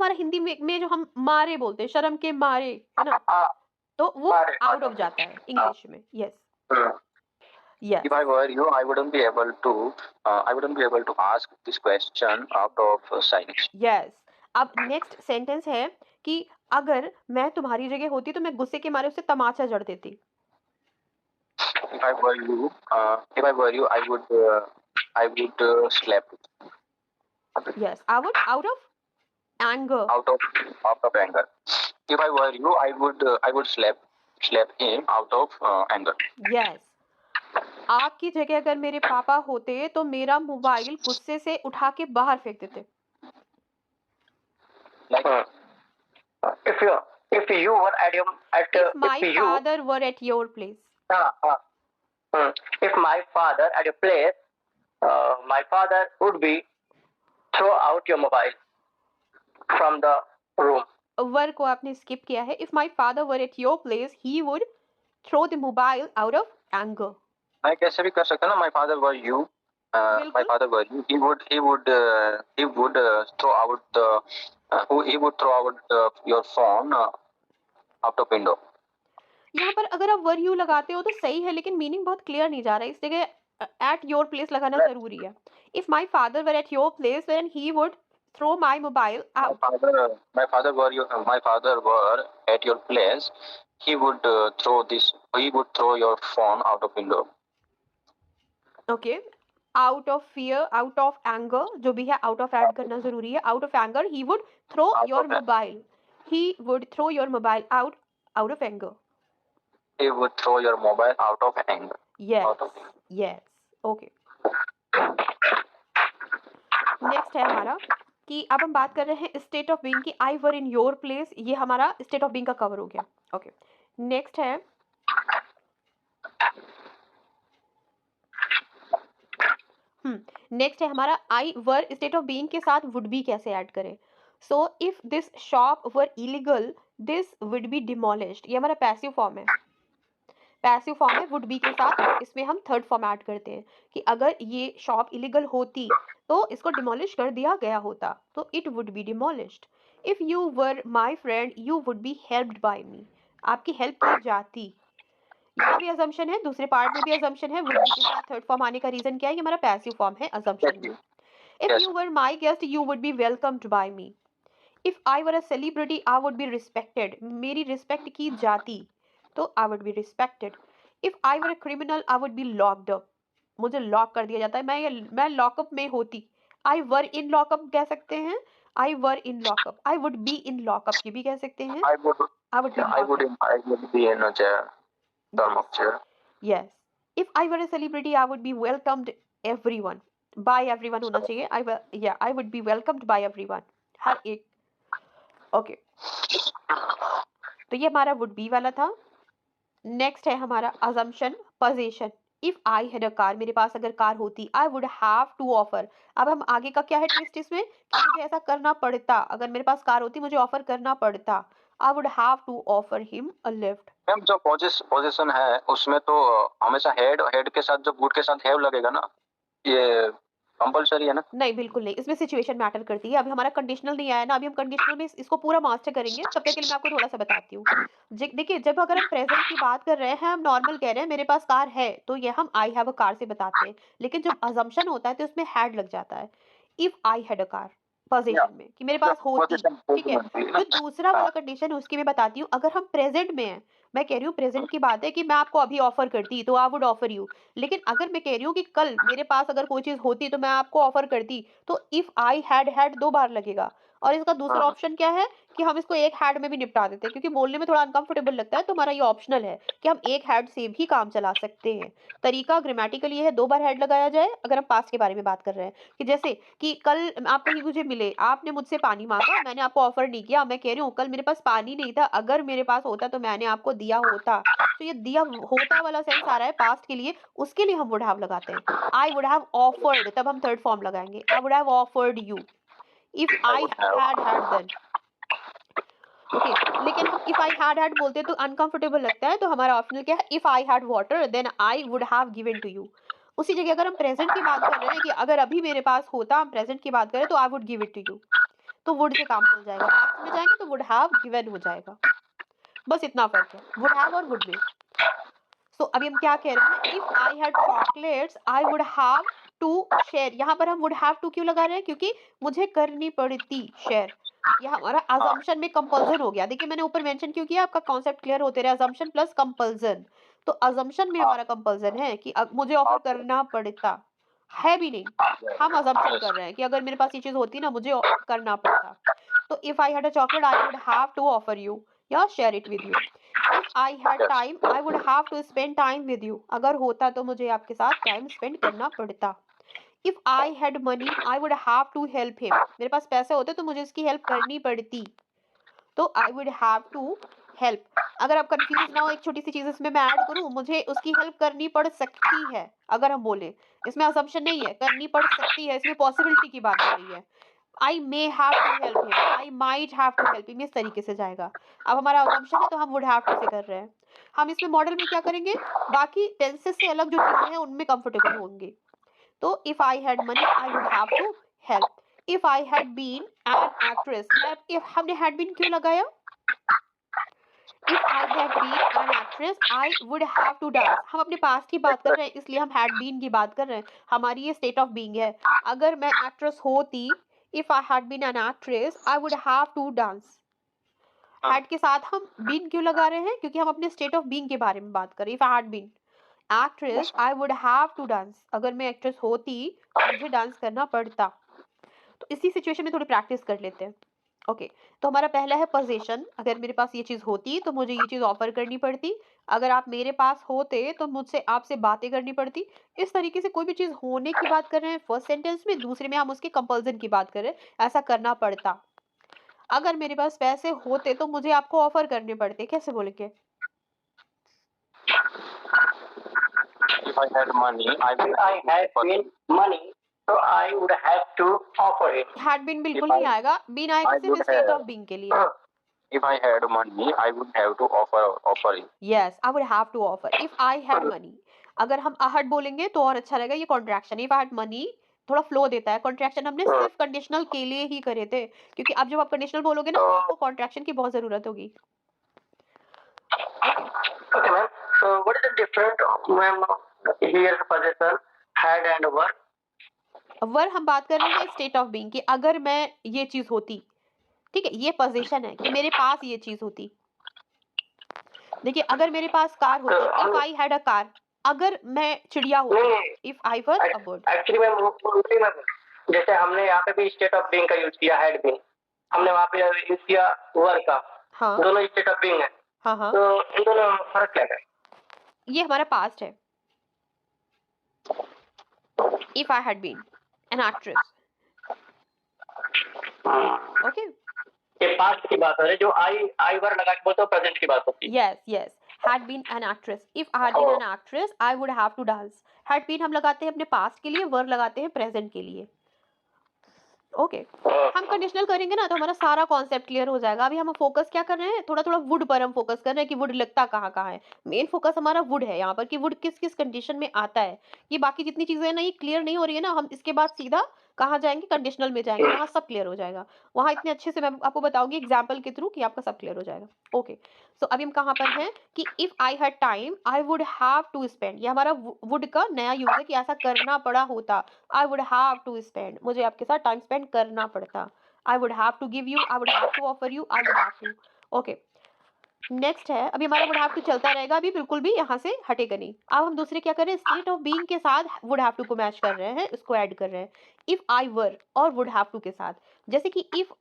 हमारा हिंदी में जो हम मारे बोलते हैं, शर्म के मारे, है ना? हाँ, तो वो मारे आउट out ऑफ of जाता है it. हाँ, इंग्लिश में। Yes, hmm. Yes, If I were you, I wouldn't be able to ask this question out of shyness. Yes. अब नेक्स्ट सेंटेंस है कि अगर मैं तुम्हारी जगह होती तो मैं गुस्से के मारे उसे तमाचा जड़ देती। I would slap it yes, I wood out of anger. out of anger. If I were you, I would slap him out of anger. Yes, आपकी जगह अगर मेरे पापा होते तो मेरा मोबाइल गुस्से से उठा के बाहर फेंक देते। Like if you were at your at if if my you father were at your place. uh, uh, if my father at your place, my father would be throw out your mobile from the room. Were को आपने skip किया है। If my father were at your place he would throw the mobile out of anger. मैं कैसे भी कर सकता ना, my father were you, my बिल्कुल। father were you, he would throw out he would throw out your phone out of window. यहाँ पर अगर आप वर यू लगाते हो तो सही है, लेकिन मीनिंग बहुत क्लियर नहीं जा रहा है। इस जगह एट योर प्लेस लगाना जरूरी है। If my father were at your place then he would throw my mobile out. My father were at your place, he would throw your phone out of window. Okay, out of fear, out of anger, जो भी है out of add करना जरूरी है। Out of anger he would throw Out your of mobile, he would throw your mobile out out of anger. He would throw your mobile out of anger. Yes, Out of yes, okay. Next है हमारा कि अब हम बात कर रहे हैं state of being की। आई वर इन योर प्लेस, ये हमारा स्टेट ऑफ बीइंग का कवर हो गया। ओके, नेक्स्ट है नेक्स्ट है हमारा आई वर स्टेट ऑफ बीइंग के साथ वुड बी कैसे ऐड करें। So if this shop were illegal this would be demolished, ये हमारा पैसिव फॉर्म है। पैसिव फॉर्म है वुड बी के साथ, इसमें हम थर्ड फॉर्म ऐड करते हैं कि अगर ये शॉप इलीगल होती तो इसको डिमोलिश कर दिया गया होता, तो it would be demolished. If you were my friend you would be helped by me, आपकी हेल्प की जाती। यहाँ भी अजम्पशन है, दूसरे पार्ट में भी अजम्पशन है। वुड बी के साथ थर्ड फॉर्म आने का रीजन क्या है? ये हमारा पैसिव फॉर्म है अजम्पशन में। If yes. You were my guest you would be welcomed by me. If I were a celebrity I would be respected, मेरी रिस्पेक्ट की जाती तो I would be respected. If I were a criminal I would be locked up, मुझे lock कर दिया जाता है, मैं लॉकअप में होती। आई वर इन लॉकअप कह सकते हैं, I were in lockup. I would be in lockup ये भी कह सकते हैं। I would I would be lockup. I would be in a chair, term of chair. Yes, if I were a celebrity I would be welcomed everyone, by everyone होना चाहिए। I would be welcomed by everyone, हर एक। Okay, तो ये हमारा would be वाला था। Next है हमारा assumption position. If I had a car, मेरे पास अगर कार होती, I would have to offer. अब हम आगे का क्या है ट्विस्ट इसमें कि मुझे ऐसा करना पड़ता, अगर मेरे पास कार होती मुझे ऑफर करना पड़ता। I would have to offer him a lift. Ma'am जो पोजीशन है उसमें तो हमेशा हेड के साथ जो वुड के साथ हैव लगेगा ना, ये कंपलसरी है ना? नहीं, बिल्कुल नहीं, इसमें सिचुएशन मैटर करती है। अभी हमारा कंडीशनल नहीं आया ना, अभी हम कंडीशनल में इसको पूरा मास्टर करेंगे, तब तक के लिए मैं आपको थोड़ा सा बताती हूँ। देखिए, जब अगर हम प्रेजेंट की बात कर रहे हैं, हम नॉर्मल कह रहे हैं मेरे पास कार है, तो ये हम आई हैव अ कार से बताते हैं। लेकिन जब अजम्पशन होता है तो उसमें हैड लग जाता है। If I had a car या पोजीशन में कि मेरे पास होती, पोजीशन ठीक है। बनती है ना? जो दूसरा हाँ, वाला कंडीशन है उसकी मैं बताती हूँ। अगर हम प्रेजेंट में हैं, मैं कह रही हूँ प्रेजेंट की बात है कि मैं आपको अभी ऑफर करती तो आई वुड ऑफर यू। लेकिन अगर मैं कह रही हूँ कि कल मेरे पास अगर कोई चीज होती तो मैं आपको ऑफर करती, तो इफ आई हैड दो बार लगेगा। और इसका दूसरा हाँ, ऑप्शन क्या है कि हम इसको एक हैड में भी निपटा देते हैं, क्योंकि बोलने में थोड़ा अनकंफर्टेबल लगता है, तो हमारा ये ऑप्शनल है कि हम एक हैड से भी काम चला सकते हैं। तरीका ग्रामेटिकल ये है, दो बार हैड लगाया जाए अगर हम पास्ट के बारे में बात कर रहे हैं। कि जैसे कि कल आप कहीं मुझे मिले, आपने मुझसे पानी मांगा, मैंने आपको ऑफर नहीं किया। मैं कह रही हूँ कल मेरे पास पानी नहीं था, अगर मेरे पास होता तो मैंने आपको दिया होता। तो ये दिया होता वाला सेंस आ रहा है पास्ट के लिए, उसके लिए हम वुड हैव लगाते हैं। आई वुड हैव ऑफर्ड, तब हम थर्ड फॉर्म लगाएंगे। I would have offered you if I I would have. Had then. Okay, लेकिन हम इफ आई हैड बोलते हैं तो अनकंफर्टेबल लगता है, तो हमारा ऑप्शनल क्या है? If I had water then I would have given to you. उसी जगह अगर हम प्रेजेंट की बात कर रहे हैं कि अगर अभी मेरे पास होता, हम प्रेजेंट की बात करें तो I would give it to you. तो वुड से काम चल जाएगा, पास्ट में जाएंगे तो वुड हैव गिवन हो जाएगा। बस इतना फर्क है वुड हैव और वुड में। सो अभी हम क्या कह रहे हैं, if I had chocolates I would have to share. यहाँ पर हम वुड हैव टू क्यों लगा रहे हैं, क्योंकि मुझे करनी पड़ती शेयर। यह हमारा अजम्पशन में कंपल्जन हो गया। देखिए मैंने ऊपर मेंशन क्यों किया, आपका कॉन्सेप्ट क्लियर होते रहे, अजम्पशन प्लस कंपल्जन। तो अजम्पशन में हमारा कंपल्जन है कि अब मुझे ऑफर करना पड़ता है भी नहीं, हम अजम्पशन कर रहे हैं कि अगर मेरे पास ये चीज होती ना मुझे करना पड़ता। तो if I had a chocolate I would have to offer you या share it with you. If I had time I would have to spend time with you. अगर होता तो मुझे आपके साथ टाइम स्पेंड करना पड़ता। If I had money I would have to help him. मेरे पास पैसे होते तो मुझे इसकी हेल्प करनी पड़ती, तो I would have to help. अगर आप कंफ्यूज ना हो, एक छोटी सी चीज इसमें मैं ऐड करूं, मुझे उसकी हेल्प करनी पड़ सकती है। अगर हम बोले इसमें असम्पशन नहीं है, करनी पड़ सकती है, इसमें पॉसिबिलिटी की बात हो रही है। I may have to help him, I might have to help him, इस तरीके से जाएगा। अब हमारा असम्पशन है तो हम वुड हैव टू से कर रहे हैं। हम इसमें मॉडल में क्या करेंगे, बाकी टेंसेस से अलग जो चीजें हैं उनमें कंफर्टेबल होंगे। तो if I had money I would have to help. If I had been an actress, if हमने हैड बीन क्यों लगाया, if I had been an actress I would have to dance. हम अपने पास्ट की बात कर रहे हैं इसलिए हम हैड बीन की बात कर रहे हैं, हमारी ये स्टेट ऑफ बीइंग है। अगर मैं एक्ट्रेस होती, if I had been an actress I would have to dance. Had के साथ हम बीन क्यों लगा रहे हैं, क्योंकि हम अपने स्टेट ऑफ बीइंग के बारे में बात कर रहे हैं। If I had been actress I would have to dance. अगर मैं एक्ट्रेस होती मुझे डांस करना पड़ता। तो इसी सिचुएशन में थोड़ी प्रैक्टिस कर लेते हैं। ओके तो हमारा पहला है पोजीशन, अगर मेरे पास ये चीज होती तो मुझे ये चीज ऑफर करनी पड़ती। अगर आप मेरे पास होते तो मुझसे आपसे बातें करनी पड़ती। इस तरीके से कोई भी चीज होने की बात कर रहे हैं फर्स्ट सेंटेंस में, दूसरे में हम उसके कंपल्सन की बात कर रहे हैं, ऐसा करना पड़ता। अगर मेरे पास पैसे होते तो मुझे आपको ऑफर करने पड़ते, कैसे बोलेंगे, If I had money, if I had been money, so I would have to offer it. Had been बिल्कुल नहीं आएगा, बीन आएगा सिर्फ स्टेट ऑफ बीइंग के लिए। If I had money, I would have to offer it. Yes I would have to offer if I had money. अगर हम I'd बोलेंगे तो और अच्छा रहेगा, ये contraction if I had money थोड़ा फ्लो देता है। कॉन्ट्रैक्शन हमने सिर्फ कंडीशनल के लिए ही करे थे, क्योंकि अब जब आप कंडीशनल बोलोगे ना तो आपको कॉन्ट्रैक्शन की बहुत जरूरत होगी। Okay, ma'am. So, what is the difference, ma'am, here possession, had and were? वर हम बात कर रहे हैं स्टेट ऑफ बीइंग की, अगर मैं ये चीज होती, ठीक है, ये पोजीशन है कि मेरे पास ये चीज होती। देखिए अगर मेरे पास कार होती, if I had a car, अगर मैं चिड़िया होती, if I were a bird. Actually ma'am जैसे हमने यहाँ पे भी स्टेट ऑफ बीइंग का यूज किया, हैड बीन, हमने वहाँ पे यूज किया वर का। हाँ दोनों स्टेट ऑफ बीइंग है। हाँ हाँ तो इन दोनों में फर्क क्या है? ये हमारा पास्ट है। If I had been an actress, okay ये पास्ट की बात हो रही है, जो आई वर लगा के बोलते हो प्रेजेंट की बात होती है। Yes yes had been an actress, if I had been an actress I would have to dance। had been हम लगाते हैं अपने पास्ट के लिए, वर लगाते हैं प्रेजेंट के लिए। ओके हम कंडीशनल करेंगे ना तो हमारा सारा कॉन्सेप्ट क्लियर हो जाएगा। अभी हम फोकस क्या कर रहे हैं, थोड़ा थोड़ा वुड पर हम फोकस कर रहे हैं कि वुड लगता कहाँ कहाँ है। मेन फोकस हमारा वुड है यहाँ पर कि वुड किस किस कंडीशन में आता है। ये बाकी जितनी चीजें हैं ना ये क्लियर नहीं हो रही है ना, हम इसके बाद सीधा कहाँ जाएंगे, कंडीशनल में जाएंगे, वहां सब क्लियर हो जाएगा। वहां इतने अच्छे से मैं आपको बताऊंगी एग्जाम्पल के थ्रू कि आपका सब क्लियर हो जाएगा। ओके सो अभी हम कहाँ पर हैं कि if I had time I would have to spend. ये हमारा वुड का नया यूज है कि ऐसा करना पड़ा होता। I would have to spend, मुझे आपके साथ टाइम स्पेंड करना पड़ता। I would have to give you, I would have to offer you, I would have to. Okay next है, अभी हमारा वुड हैव टू चलता रहेगा, अभी बिल्कुल भी यहाँ से हटेगा नहीं। अब हम दूसरे क्या कर रहे हैं, स्टेट ऑफ बीइंग के साथ वुड हैव टू को मैच कर रहे हैं, इसको ऐड कर रहे हैं इफ आई वर और वुड हैव टू के साथ। जैसे कि if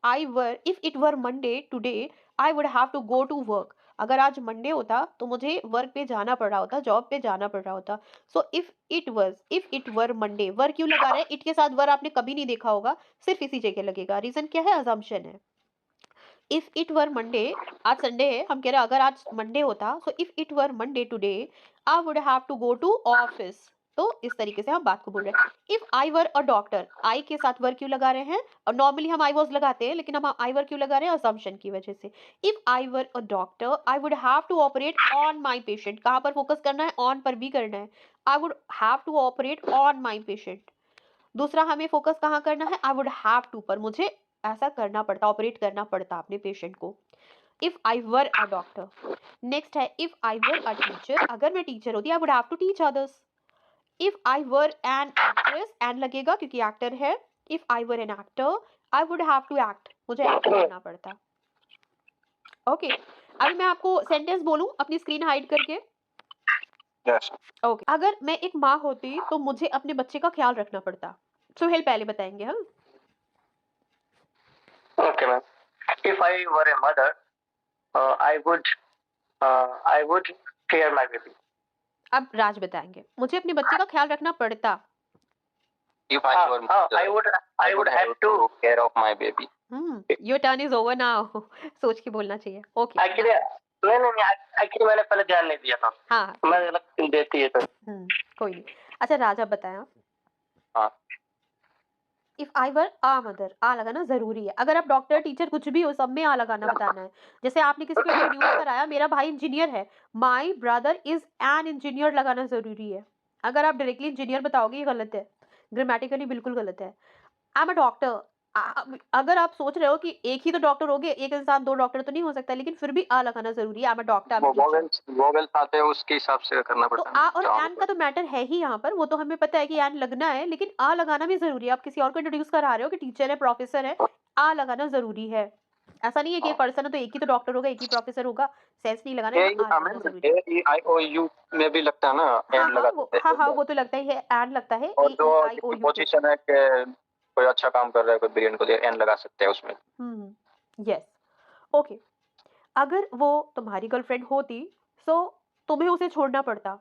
it were Monday today I would have to go to work. अगर आज मंडे होता तो मुझे वर्क पे जाना पड़ रहा होता, जॉब पे जाना पड़ रहा होता। So if it were Monday, were क्यों लगा रहे हैं, इट के साथ वर आपने कभी नहीं देखा होगा, सिर्फ इसी जगह लगेगा। रीजन क्या है, अजम्पशन है। इफ इट वर मंडे, आज संडे है, हम कह रहे हैं अगर आज मंडे होता, so if it were Monday today I would have to go to office. तो इस तरीके से हम बात को बोल रहे हैं। If I were a doctor, आई के साथ वर क्यों लगा रहे हैं, और नॉर्मली हम आई वॉज लगाते हैं लेकिन हम आई वर क्यों लगा रहे हैं, असम्पशन की वजह से। If I were a doctor I would have to operate on my patient. कहाँ पर फोकस करना है, ऑन पर भी करना है। I would have to operate on my patient. दूसरा हमें फोकस कहाँ करना है, आई वुड हैव टू पर, मुझे ऐसा करना पड़ता, ऑपरेट करना पड़ता अपने पेशेंट को। If I were a doctor. Next है if I were a teacher, अगर मैं टीचर होती I would have to teach others. If I were an actress, an लगेगा क्योंकि एक्टर है। If I were an actor I would have to act, मुझे act करना पड़ता। ओके, अभी मैं आपको सेंटेंस बोलूं अपनी स्क्रीन हाइड करके। Yes. ओके, अगर मैं एक माँ होती तो मुझे अपने बच्चे का ख्याल रखना पड़ता। सुहेल पहले बताएंगे। हम Okay, ma'am. If I were a mother, I would care my baby. अब राज बताएंगे। मुझे अपने बच्चे का ख्याल रखना पड़ता। If I were mother, I would have to. take care of my baby. Your turn is over now. सोच के बोलना चाहिए। ओके Actually, नहीं, actually मैंने पहले ध्यान नहीं दिया था। हाँ मैं गलत देती है तो। कोई नहीं। अच्छा राजा बताएं। हाँ। If I were uh mother, आ लगाना जरूरी है। अगर आप डॉक्टर टीचर कुछ भी हो, सब में आ लगाना बताना है। जैसे आपने किसी को इंट्रोड्यूस कराया, मेरा भाई इंजीनियर है, my brother is an engineer लगाना जरूरी है। अगर आप डायरेक्टली इंजीनियर बताओगे ये गलत है, ग्रामेटिकली बिल्कुल गलत है। आई एम अ डॉक्टर, अगर आप सोच रहे हो कि एक ही तो डॉक्टर होगे, एक इंसान दो डॉक्टर तो नहीं हो सकता, लेकिन फिर भी आ लगाना जरूरी है। I am a doctor. Vowels आते हैं उसके हिसाब से करना तो पड़ता है। आ और एन का तो मैटर है ही यहाँ पर, वो तो हमें पता है कि एन लगना है, लेकिन आ लगाना भी जरूरी है। आप किसी और को इंट्रोड्यूस करा रहे हो कि टीचर है, प्रोफेसर है, आ लगाना जरूरी है। ऐसा नहीं है कि एक पर्सन है तो एक ही तो डॉक्टर होगा, एक ही प्रोफेसर होगा, सेंस नहीं लगाना है। आ लगाना जरूरी है। AEIOU में भी लगता है ना, एंड लगा देते हैं। हाँ वो तो लगता ही है, एन लगता है। और जो AEIOU पोजीशन है कि कोई अच्छा काम कर रहा है, कोई ब्रिलियंट को एंड लगा सकते हैं उसमें। यस। ओके, अगर वो तुम्हारी गर्लफ्रेंड होती तो तुम्हें उसे छोड़ना पड़ता।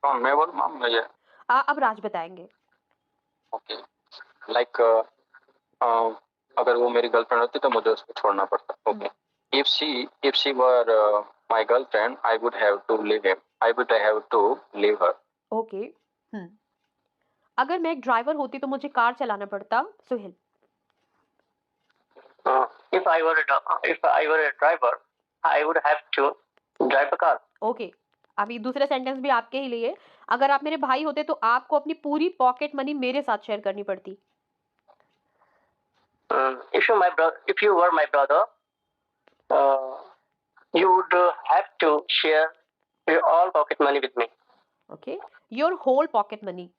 कौन, मैं बोलूं मैम? ये अब राज बताएंगे। ओके, लाइक अगर वो मेरी गर्लफ्रेंड होती तो मुझे उसको छोड़ना पड़ता। Okay, if she were my girlfriend, I would have to leave him. I would have to leave her. Okay, अगर मैं एक ड्राइवर होती तो मुझे कार चलाना पड़ता। Suhail. If I were a driver, I would have to drive a car. Okay, अभी दूसरा सेंटेंस भी आपके ही लिए। अगर आप मेरे भाई होते तो आपको अपनी पूरी पॉकेट मनी मेरे साथ शेयर करनी पड़ती। If you were my brother, you would have to share your all pocket money with me. Okay, your whole pocket money.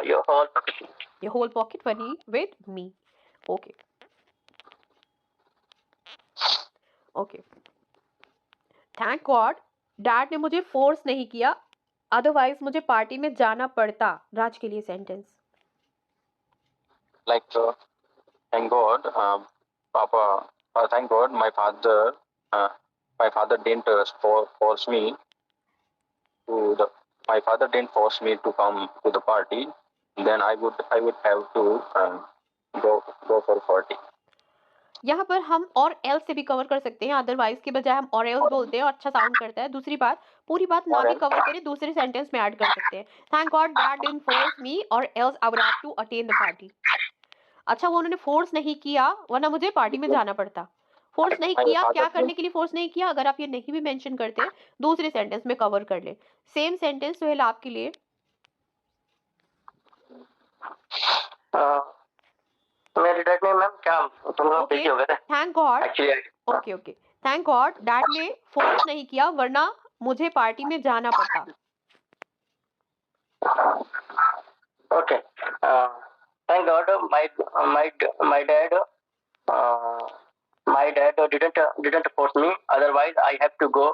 Your whole pocket money. Your whole pocket money with me. Okay. Okay. Thank God, dad ने मुझे force नहीं किया, otherwise मुझे party में जाना पड़ता। राज के लिए sentence. Like thank God, Papa. Thank God, my father didn't force me to the. My father didn't force me to come to the party. Then I would have to go for party. यहाँ पर हम और else से भी cover कर सकते हैं, otherwise के बजाय हम और एल्स बोलते हैं और अच्छा साउंड करता है। दूसरी बात, पूरी बात ना भी कवर करें, दूसरे सेंटेंस में ऐड कर सकते हैं। Thank God dad didn't force me or else I would have to attend the party. अच्छा, वो उन्होंने फोर्स नहीं किया वरना मुझे पार्टी में जाना पड़ता। फोर्स नहीं किया, क्या करने के लिए फोर्स नहीं किया, अगर आप ये नहीं भी मेंशन करते दूसरे सेंटेंस में कवर कर ले। सेम सेंटेंस सुहेल आपके लिए। मेरे डैड ने मैम क्या तुम लोग बिजी हो गए थे? Thank God. Actually okay thank God dad ने फोर्स नहीं किया वरना मुझे पार्टी में जाना पड़ता। Okay, thank God my dad didn't force me, otherwise I have to go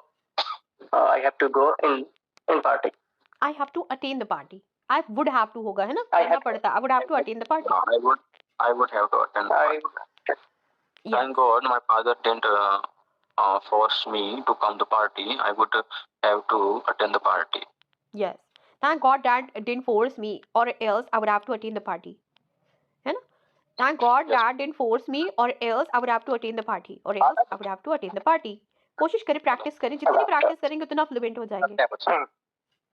in party. I have to attain the party. I would have to होगा है ना, करना पड़ता। I would have to attain the party. I would have to attend the party. Thank God my father didn't force me to come to party. I would have to attend the party. Yes. Thank God dad didn't force me or else I would have to attend the party. है ना? Thank God dad didn't force me or else I would have to attend the party. Or else I would have to attend the party. कोशिश करें, practice करें, जितनी practice करेंगे उतना fluent हो जाएंगे।